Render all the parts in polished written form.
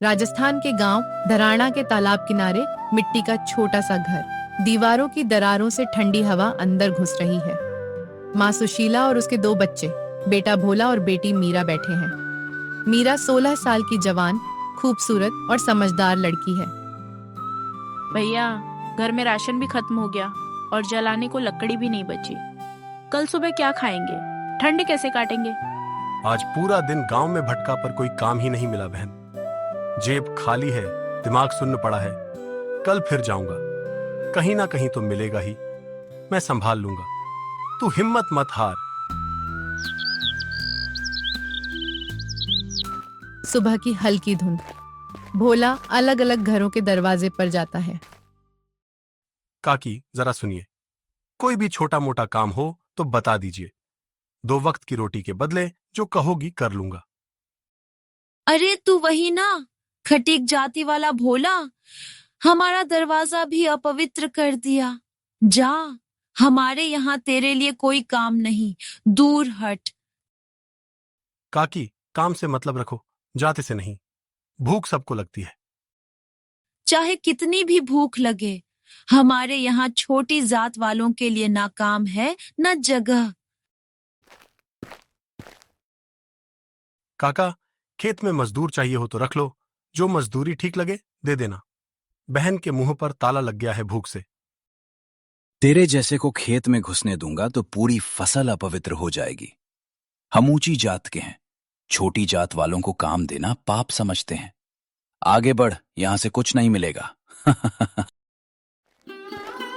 राजस्थान के गांव धराना के तालाब किनारे मिट्टी का छोटा सा घर। दीवारों की दरारों से ठंडी हवा अंदर घुस रही है। माँ सुशीला और उसके दो बच्चे, बेटा भोला और बेटी मीरा बैठे हैं। मीरा 16 साल की जवान, खूबसूरत और समझदार लड़की है। भैया, घर में राशन भी खत्म हो गया और जलाने को लकड़ी भी नहीं बची। कल सुबह क्या खाएंगे? ठंड कैसे काटेंगे? आज पूरा दिन गांव में भटका पर कोई काम ही नहीं मिला बहन। जेब खाली है, दिमाग सुन्न पड़ा है। कल फिर जाऊंगा, कहीं ना कहीं तो मिलेगा ही। मैं संभाल लूंगा, तू हिम्मत मत हार। सुबह की हल्की धुंध। भोला अलग अलग घरों के दरवाजे पर जाता है। काकी जरा सुनिए, कोई भी छोटा मोटा काम हो तो बता दीजिए। 2 वक्त की रोटी के बदले जो कहोगी कर लूंगा। अरे तू वही ना, खटीक जाति वाला भोला, हमारा दरवाजा भी अपवित्र कर दिया। जा, हमारे यहाँ तेरे लिए कोई काम नहीं, दूर हट। काकी काम से मतलब रखो, जाते से नहीं। भूख सबको लगती है। चाहे कितनी भी भूख लगे, हमारे यहाँ छोटी जात वालों के लिए ना काम है ना जगह। काका, खेत में मजदूर चाहिए हो तो रख लो, जो मजदूरी ठीक लगे दे देना। बहन के मुंह पर ताला लग गया है भूख से। तेरे जैसे को खेत में घुसने दूंगा तो पूरी फसल अपवित्र हो जाएगी। हम ऊंची जात के हैं, छोटी जात वालों को काम देना पाप समझते हैं। आगे बढ़, यहां से कुछ नहीं मिलेगा।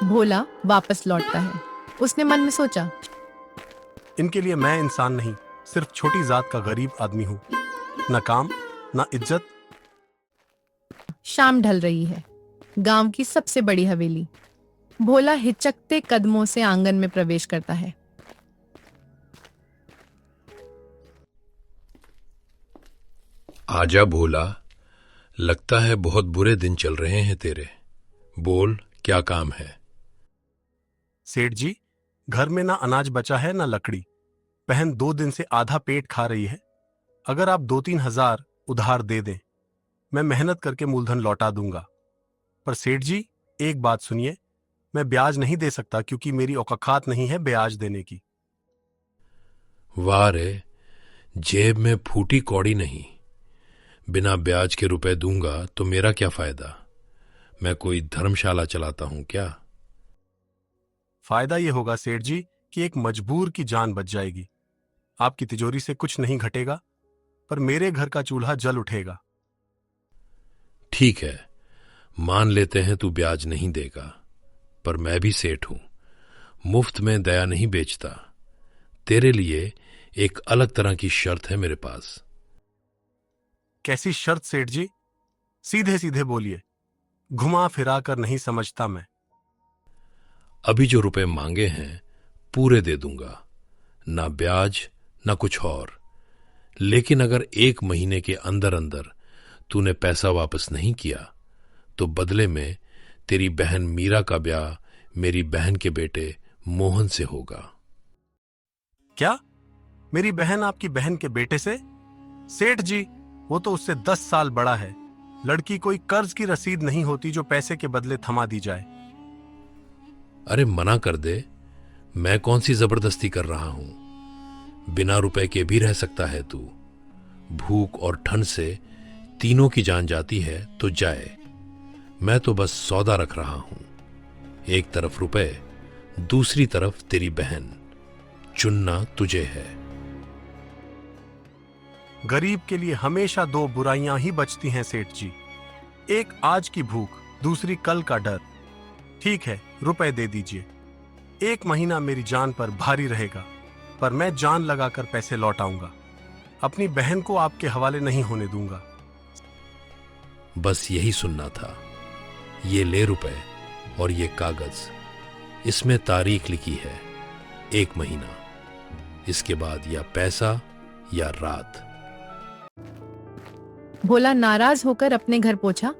भोला वापस लौटता है। उसने मन में सोचा, इनके लिए मैं इंसान नहीं, सिर्फ छोटी जात का गरीब आदमी हूं। न काम न इज्जत। शाम ढल रही है। गांव की सबसे बड़ी हवेली। भोला हिचकते कदमों से आंगन में प्रवेश करता है। आजा भोला, लगता है बहुत बुरे दिन चल रहे हैं तेरे। बोल, क्या काम है? सेठ जी, घर में ना अनाज बचा है ना लकड़ी। बहन 2 दिन से आधा पेट खा रही है। अगर आप 2-3 हजार उधार दे दें, मैं मेहनत करके मूलधन लौटा दूंगा। पर सेठ जी, एक बात सुनिए, मैं ब्याज नहीं दे सकता क्योंकि मेरी औकात नहीं है ब्याज देने की। वाह रे, जेब में फूटी कौड़ी नहीं। बिना ब्याज के रुपए दूंगा तो मेरा क्या फायदा? मैं कोई धर्मशाला चलाता हूं क्या? फायदा ये होगा सेठ जी कि एक मजबूर की जान बच जाएगी। आपकी तिजोरी से कुछ नहीं घटेगा, पर मेरे घर का चूल्हा जल उठेगा। ठीक है, मान लेते हैं तू ब्याज नहीं देगा, पर मैं भी सेठ हूं, मुफ्त में दया नहीं बेचता। तेरे लिए एक अलग तरह की शर्त है मेरे पास। कैसी शर्त सेठ जी? सीधे सीधे बोलिए, घुमा फिरा कर नहीं समझता मैं। अभी जो रुपए मांगे हैं पूरे दे दूंगा, ना ब्याज ना कुछ और। लेकिन अगर 1 महीने के अंदर अंदर तूने पैसा वापस नहीं किया तो बदले में तेरी बहन मीरा का ब्याह मेरी बहन के बेटे मोहन से होगा। क्या? मेरी बहन आपकी बहन के बेटे से? सेठ जी, वो तो उससे 10 साल बड़ा है। लड़की कोई कर्ज की रसीद नहीं होती जो पैसे के बदले थमा दी जाए। अरे मना कर दे, मैं कौन सी जबरदस्ती कर रहा हूं। बिना रुपए के भी रह सकता है तू। भूख और ठंड से तीनों की जान जाती है तो जाए। मैं तो बस सौदा रख रहा हूं, एक तरफ रुपए, दूसरी तरफ तेरी बहन। चुनना तुझे है। गरीब के लिए हमेशा 2 बुराइयां ही बचती हैं सेठ जी, एक आज की भूख, दूसरी कल का डर। ठीक है, रुपए दे दीजिए। 1 महीना मेरी जान पर भारी रहेगा, पर मैं जान लगाकर पैसे लौटाऊंगा। अपनी बहन को आपके हवाले नहीं होने दूंगा। बस यही सुनना था। ये ले रुपए और ये कागज, इसमें तारीख लिखी है 1 महीना। इसके बाद या पैसा या रात। भोला नाराज होकर अपने घर पहुंचा।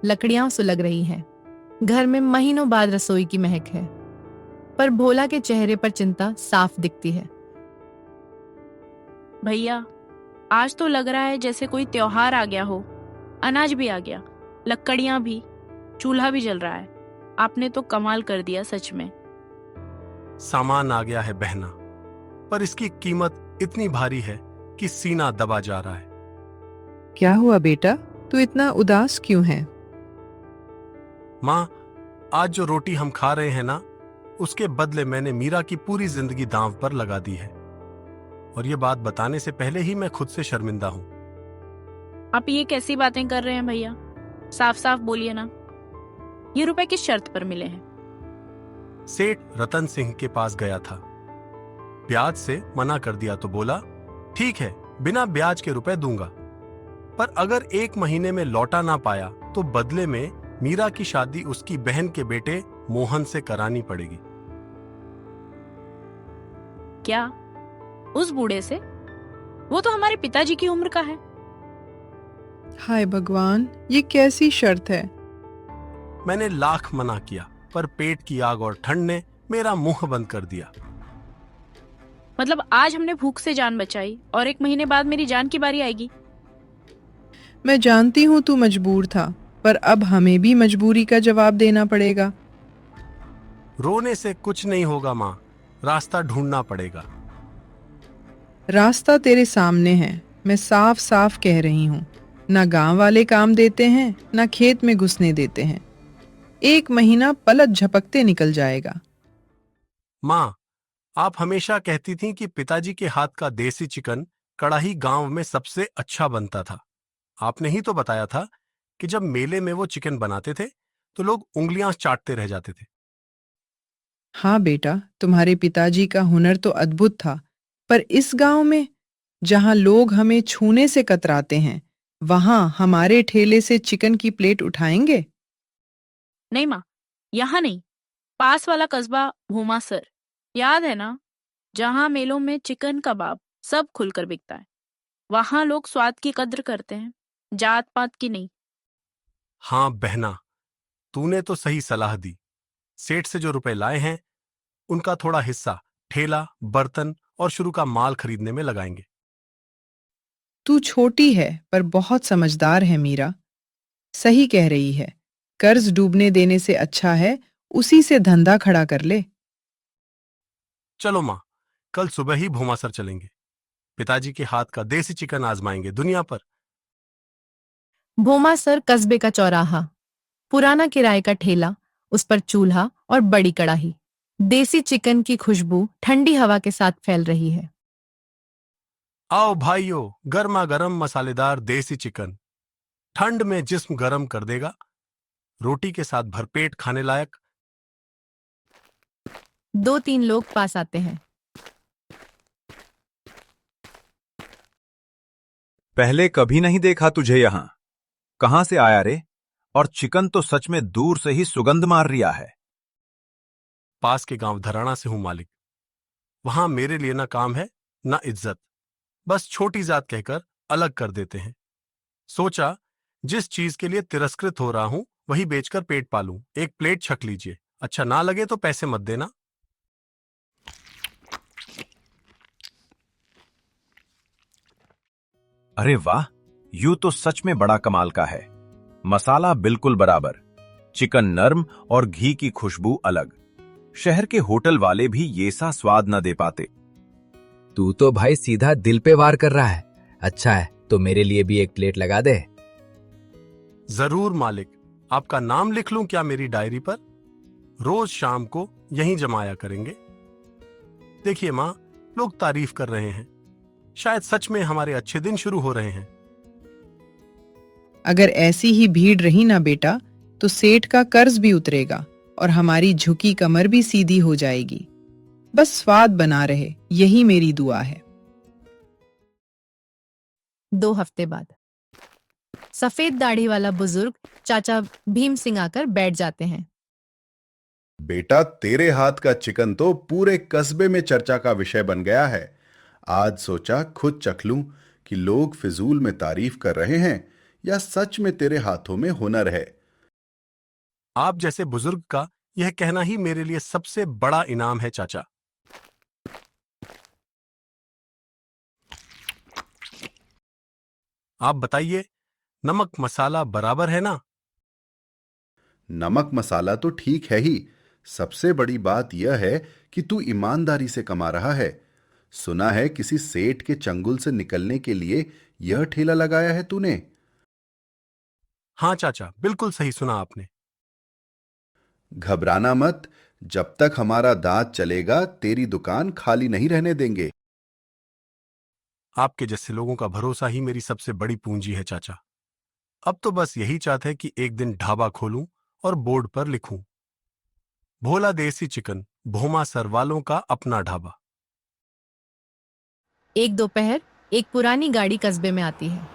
लकड़ियां सुलग रही हैं। घर में महीनों बाद रसोई की महक है, पर भोला के चेहरे पर चिंता साफ दिखती है। भैया, आज तो लग रहा है जैसे कोई त्योहार आ गया हो। अनाज भी आ गया, लकड़ियां भी, चूल्हा भी जल रहा है। आपने तो कमाल कर दिया सच में। सामान आ गया है बहना, पर इसकी कीमत इतनी भारी है कि सीना दबा जा रहा है। क्या हुआ बेटा, तू इतना उदास क्यों है? माँ, आज जो रोटी हम खा रहे हैं ना, उसके बदले मैंने मीरा की पूरी जिंदगी दांव पर लगा दी है। और ये बात बताने से पहले ही मैं खुद से शर्मिंदा हूं। आप ये कैसी बातें कर रहे हैं भैया? साफ साफ बोलिए ना, ये रुपए किस शर्त पर मिले हैं? सेठ रतन सिंह के पास गया था, ब्याज से मना कर दिया तो बोला ठीक है, बिना ब्याज के रुपए दूंगा, पर अगर 1 महीने में लौटा ना पाया तो बदले में मीरा की शादी उसकी बहन के बेटे मोहन से करानी पड़ेगी। क्या उस बूढ़े से? वो तो हमारे पिताजी की उम्र का है। हाय भगवान, ये कैसी शर्त है? मैंने लाख मना किया, पर पेट की आग और ठंड ने मेरा मुंह बंद कर दिया। मतलब आज हमने भूख से जान बचाई और 1 महीने बाद मेरी जान की बारी आएगी? मैं जानती हूँ तू मजबूर था, पर अब हमें भी मजबूरी का जवाब देना पड़ेगा। रोने से कुछ नहीं होगा माँ, रास्ता ढूंढना पड़ेगा। रास्ता तेरे सामने है, मैं साफ साफ कह रही हूँ। ना गांव वाले काम देते हैं, ना खेत में घुसने देते हैं। 1 महीना पलक झपकते निकल जाएगा। माँ, आप हमेशा कहती थीं कि पिताजी के हाथ का देसी चिकन कड़ाही गांव में सबसे अच्छा बनता था। आपने ही तो बताया था कि जब मेले में वो चिकन बनाते थे तो लोग उंगलियां चाटते रह जाते थे। हाँ बेटा, तुम्हारे पिताजी का हुनर तो अद्भुत था, पर इस गांव में, जहां लोग हमें छूने से कतराते हैं, वहां हमारे ठेले से चिकन की प्लेट उठाएंगे? नहीं माँ, यहाँ नहीं, पास वाला कस्बा भूमासर, याद है ना, जहाँ मेलों में चिकन कबाब सब खुलकर बिकता है। वहां लोग स्वाद की कद्र करते हैं, जात पात की नहीं। हाँ बहना, तूने तो सही सलाह दी। सेठ से जो रुपए लाए हैं उनका थोड़ा हिस्सा ठेला, बर्तन और शुरू का माल खरीदने में लगाएंगे। तू छोटी है पर बहुत समझदार है मीरा। सही कह रही है। कर्ज डूबने देने से अच्छा है उसी से धंधा खड़ा कर ले। चलो माँ, कल सुबह ही भूमासर चलेंगे। पिताजी के हाथ का देसी चिकन आजमाएंगे दुनिया पर। भोमासर कस्बे का चौराहा, पुराना किराए का ठेला, उस पर चूल्हा और बड़ी कड़ाही। देसी चिकन की खुशबू ठंडी हवा के साथ फैल रही है। आओ भाइयों, गर्मा गर्म मसालेदार देसी चिकन, ठंड में जिस्म गर्म कर देगा, रोटी के साथ भरपेट खाने लायक। 2-3 लोग पास आते हैं। पहले कभी नहीं देखा तुझे यहां। कहां से आया रे? और चिकन तो सच में दूर से ही सुगंध मार रिया है। पास के गांव धराना से हूं मालिक। वहां मेरे लिए ना काम है ना इज्जत, बस छोटी जात कहकर अलग कर देते हैं। सोचा जिस चीज के लिए तिरस्कृत हो रहा हूं वही बेचकर पेट पालूं। 1 प्लेट छक लीजिए, अच्छा ना लगे तो पैसे मत देना। अरे वाह, यूं तो सच में बड़ा कमाल का है। मसाला बिल्कुल बराबर, चिकन नर्म और घी की खुशबू अलग। शहर के होटल वाले भी ये सा स्वाद न दे पाते। तू तो भाई सीधा दिल पे वार कर रहा है। अच्छा है, तो मेरे लिए भी 1 प्लेट लगा दे। जरूर मालिक, आपका नाम लिख लूं क्या मेरी डायरी पर? रोज शाम को यहीं जमाया करेंगे। देखिए मां, लोग तारीफ कर रहे हैं, शायद सच में हमारे अच्छे दिन शुरू हो रहे हैं। अगर ऐसी ही भीड़ रही ना बेटा, तो सेठ का कर्ज भी उतरेगा और हमारी झुकी कमर भी सीधी हो जाएगी। बस स्वाद बना रहे, यही मेरी दुआ है। 2 हफ्ते बाद सफेद दाढ़ी वाला बुजुर्ग चाचा भीम सिंह आकर बैठ जाते हैं। बेटा, तेरे हाथ का चिकन तो पूरे कस्बे में चर्चा का विषय बन गया है। आज सोचा खुद चख लूं कि लोग फिजूल में तारीफ कर रहे हैं या सच में तेरे हाथों में हुनर है। आप जैसे बुजुर्ग का यह कहना ही मेरे लिए सबसे बड़ा इनाम है चाचा। आप बताइए, नमक मसाला बराबर है ना? नमक मसाला तो ठीक है ही। सबसे बड़ी बात यह है कि तू ईमानदारी से कमा रहा है। सुना है किसी सेठ के चंगुल से निकलने के लिए यह ठेला लगाया है तूने। हाँ चाचा, बिल्कुल सही सुना आपने। घबराना मत। जब तक हमारा दांत चलेगा तेरी दुकान खाली नहीं रहने देंगे। आपके जैसे लोगों का भरोसा ही मेरी सबसे बड़ी पूंजी है चाचा। अब तो बस यही चाहते हैं कि एक दिन ढाबा खोलूं और बोर्ड पर लिखूं, भोला देसी चिकन, भोमा सर वालों का अपना ढाबा। एक दोपहर एक पुरानी गाड़ी कस्बे में आती है।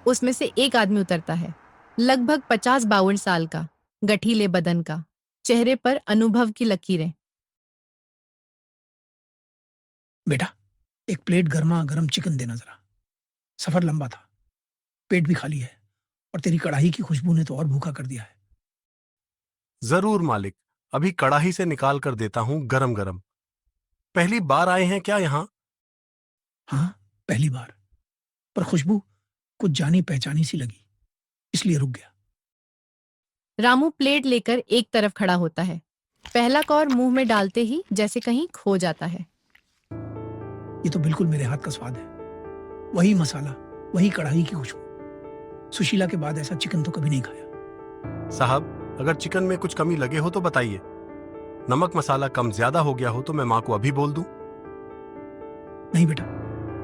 उसमें से एक आदमी उतरता है, लगभग 50-52 साल का, गठीले बदन का, चेहरे पर अनुभव की लकीरें। बेटा, एक प्लेट गर्मा गर्म चिकन देना जरा। सफर लंबा था, पेट भी खाली है, और तेरी कढ़ाई की खुशबू ने तो और भूखा कर दिया है। जरूर मालिक, अभी कड़ाही से निकाल कर देता हूं गरम गरम। पहली बार आए हैं क्या यहां? हाँ, पहली बार, पर खुशबू कुछ जानी पहचानी सी लगी, इसलिए रुक गया। रामू प्लेट लेकर एक तरफ खड़ा होता है, पहला कौर मुंह में डालते ही जैसे कहीं खो जाता है। ये तो बिल्कुल मेरे हाथ का स्वाद है। वही मसाला, वही कढ़ाई की खुशबू। सुशीला के बाद ऐसा चिकन तो कभी नहीं खाया। साहब, अगर चिकन में कुछ कमी लगे हो तो बताइए। नमक मसाला कम ज्यादा हो गया हो तो मैं मां को अभी बोल दूं। नहीं बेटा,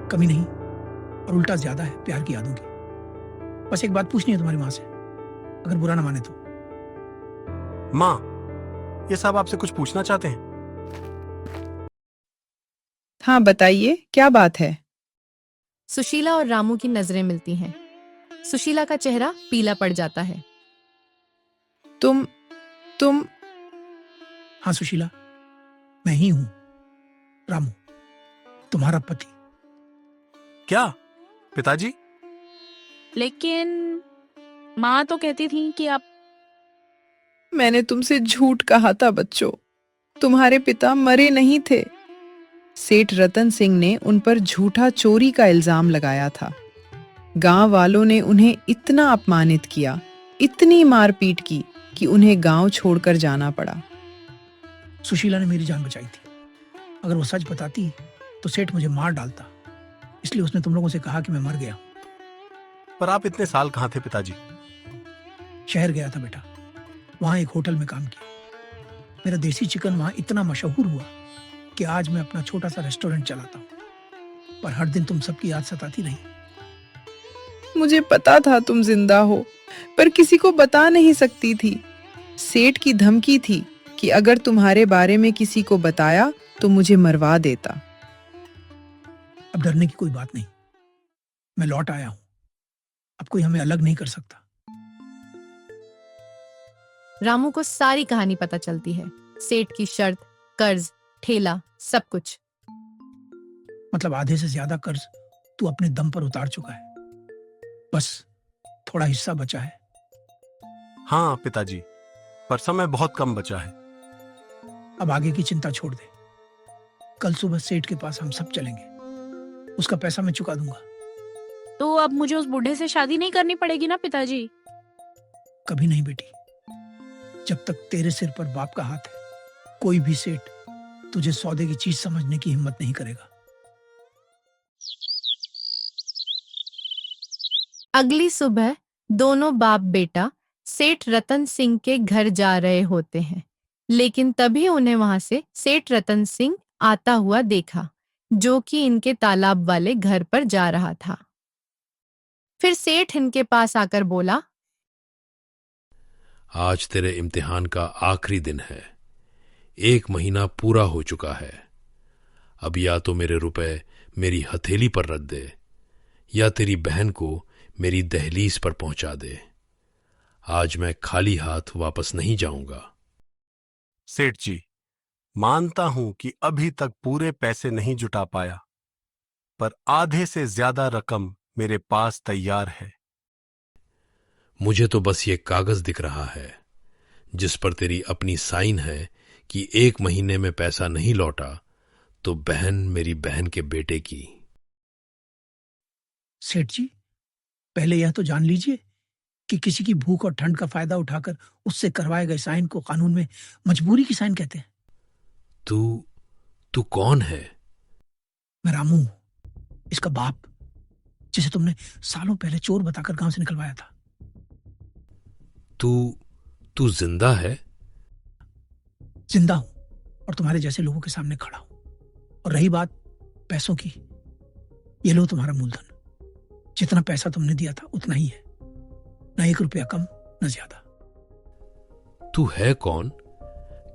कमी नहीं, और उल्टा ज्यादा है प्यार की यादों की। बस एक बात पूछनी है तुम्हारी माँ से, अगर बुरा ना माने तो। मां, ये साहब आपसे कुछ पूछना चाहते हैं। हाँ बताइए, क्या बात है? सुशीला और रामू की नजरें मिलती हैं। सुशीला का चेहरा पीला पड़ जाता है। तुम हाँ सुशीला, मैं ही हूं, रामू, तुम्हारा पति। क्या पिताजी? लेकिन माँ तो कहती थी कि आप। मैंने तुमसे झूठ कहा था बच्चों, तुम्हारे पिता मरे नहीं थे। सेठ रतन सिंह ने उन पर झूठा चोरी का इल्जाम लगाया था। गांव वालों ने उन्हें इतना अपमानित किया, इतनी मारपीट की कि उन्हें गांव छोड़कर जाना पड़ा। सुशीला ने मेरी जान बचाई थी। अगर वो सच बताती तो सेठ मुझे मार डालता, इसलिए उसने तुम लोगों से कहा कि मैं मर गया। पर आप इतने साल कहां थे पिताजी? शहर गया था बेटा, वहां एक होटल में काम किया। मेरा देसी चिकन वहां इतना मशहूर हुआ कि आज मैं अपना छोटा सा रेस्टोरेंट चलाता हूँ। पर हर दिन तुम सबकी याद सताती रही। मुझे पता था तुम जिंदा हो, पर किसी को बता नहीं सकती थी। सेठ की धमकी थी कि अगर तुम्हारे बारे में किसी को बताया तो मुझे मरवा देता। अब डरने की कोई बात नहीं, मैं लौट आया हूं। अब कोई हमें अलग नहीं कर सकता। रामू को सारी कहानी पता चलती है, सेठ की शर्त, कर्ज, ठेला, सब कुछ। मतलब आधे से ज्यादा कर्ज तू अपने दम पर उतार चुका है, बस थोड़ा हिस्सा बचा है। हाँ पिताजी, पर समय बहुत कम बचा है। अब आगे की चिंता छोड़ दे। कल सुबह सेठ के पास हम सब चलेंगे, उसका पैसा मैं चुका दूंगा। तो अब मुझे उस बूढ़े से शादी नहीं करनी पड़ेगी ना पिताजी? कभी नहीं बेटी, जब तक तेरे सिर पर बाप का हाथ है, कोई भी सेठ तुझे सौदे की चीज समझने की हिम्मत नहीं करेगा। अगली सुबह दोनों बाप बेटा सेठ रतन सिंह के घर जा रहे होते हैं, लेकिन तभी उन्हें वहां से सेठ रतन सिंह आता हुआ देखा, जो कि इनके तालाब वाले घर पर जा रहा था। फिर सेठ इनके पास आकर बोला, आज तेरे इम्तिहान का आखिरी दिन है। 1 महीना पूरा हो चुका है। अब या तो मेरे रुपए मेरी हथेली पर रख दे, या तेरी बहन को मेरी दहलीज पर पहुंचा दे। आज मैं खाली हाथ वापस नहीं जाऊंगा। सेठ जी, मानता हूं कि अभी तक पूरे पैसे नहीं जुटा पाया, पर आधे से ज्यादा रकम मेरे पास तैयार है। मुझे तो बस ये कागज दिख रहा है जिस पर तेरी अपनी साइन है कि 1 महीने में पैसा नहीं लौटा तो बहन मेरी बहन के बेटे की। सेठ जी, पहले यह तो जान लीजिए कि किसी की भूख और ठंड का फायदा उठाकर उससे करवाए गए साइन को कानून में मजबूरी की साइन कहते हैं। तू कौन है? मैं रामू हूं, इसका बाप, जिसे तुमने सालों पहले चोर बताकर गांव से निकलवाया था। तू जिंदा है? जिंदा हूं और तुम्हारे जैसे लोगों के सामने खड़ा हूं। और रही बात पैसों की, ये लो तुम्हारा मूलधन। जितना पैसा तुमने दिया था उतना ही है, न 1 रुपया कम न ज्यादा। तू है कौन?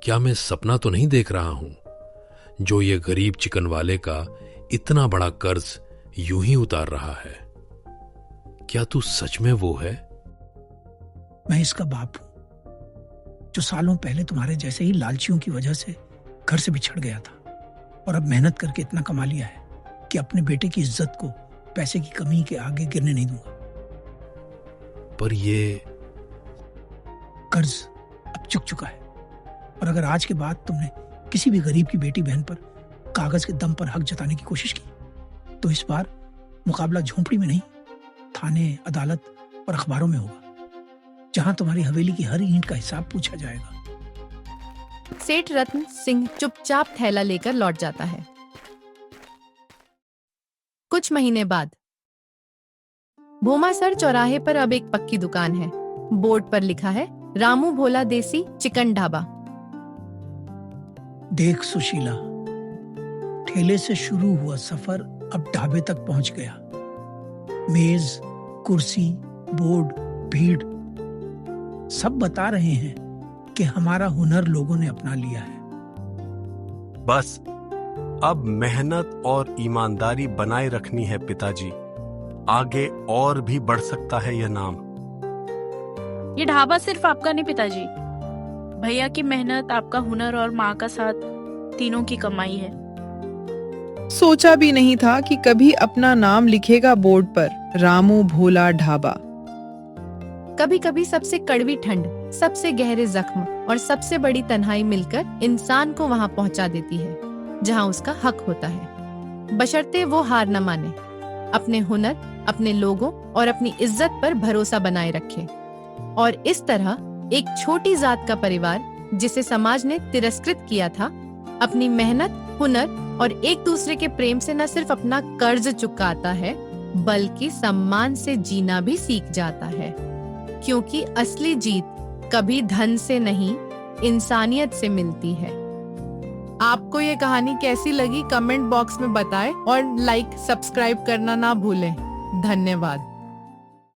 क्या मैं सपना तो नहीं देख रहा हूं जो ये गरीब चिकन वाले का इतना बड़ा कर्ज यूं ही उतार रहा है? क्या तू सच में वो है? मैं इसका बाप हूं, जो सालों पहले तुम्हारे जैसे ही लालचियों की वजह से घर से बिछड़ गया था और अब मेहनत करके इतना कमा लिया है कि अपने बेटे की इज्जत को पैसे की कमी के आगे गिरने नहीं दूंगा। पर ये कर्ज अब चुक चुका है, और अगर आज के बाद तुमने किसी भी गरीब की बेटी बहन पर कागज के दम पर हक जताने की कोशिश की तो इस बार मुकाबला झोंपड़ी में नहीं, थाने, अदालत और अखबारों में होगा, जहां तुम्हारी हवेली की हर ईंट का हिसाब पूछा जाएगा। सेठ रत्न सिंह चुपचाप थैला लेकर लौट जाता है। कुछ महीने बाद भोमासर चौराहे पर अब एक पक्की दुकान है। बोर्ड पर लिखा है रामू भोला देसी चिकन ढाबा। देख सुशीला, ठेले से शुरू हुआ सफर अब ढाबे तक पहुंच गया। मेज, कुर्सी, बोर्ड, भीड़, सब बता रहे हैं कि हमारा हुनर लोगों ने अपना लिया है। बस अब मेहनत और ईमानदारी बनाए रखनी है पिताजी। आगे और भी बढ़ सकता है यह नाम। ये ढाबा सिर्फ आपका नहीं पिताजी, भैया की मेहनत, आपका हुनर और माँ का साथ, तीनों की कमाई है। सोचा भी नहीं था कि कभी अपना नाम लिखेगा बोर्ड पर, रामू भोला ढाबा। कभी कभी सबसे कड़वी ठंड, सबसे गहरे जख्म और सबसे बड़ी तन्हाई मिलकर इंसान को वहां पहुंचा देती है जहां उसका हक होता है, बशर्ते वो हार न माने, अपने हुनर, अपने लोगों और अपनी इज्जत पर भरोसा बनाए रखे। और इस तरह एक छोटी जात का परिवार, जिसे समाज ने तिरस्कृत किया था, अपनी मेहनत, हुनर और एक दूसरे के प्रेम से न सिर्फ अपना कर्ज चुकाता है, बल्कि सम्मान से जीना भी सीख जाता है। क्योंकि असली जीत कभी धन से नहीं, इंसानियत से मिलती है। आपको ये कहानी कैसी लगी कमेंट बॉक्स में बताएं और लाइक, सब्सक्राइब करना ना भूलें। धन्यवाद।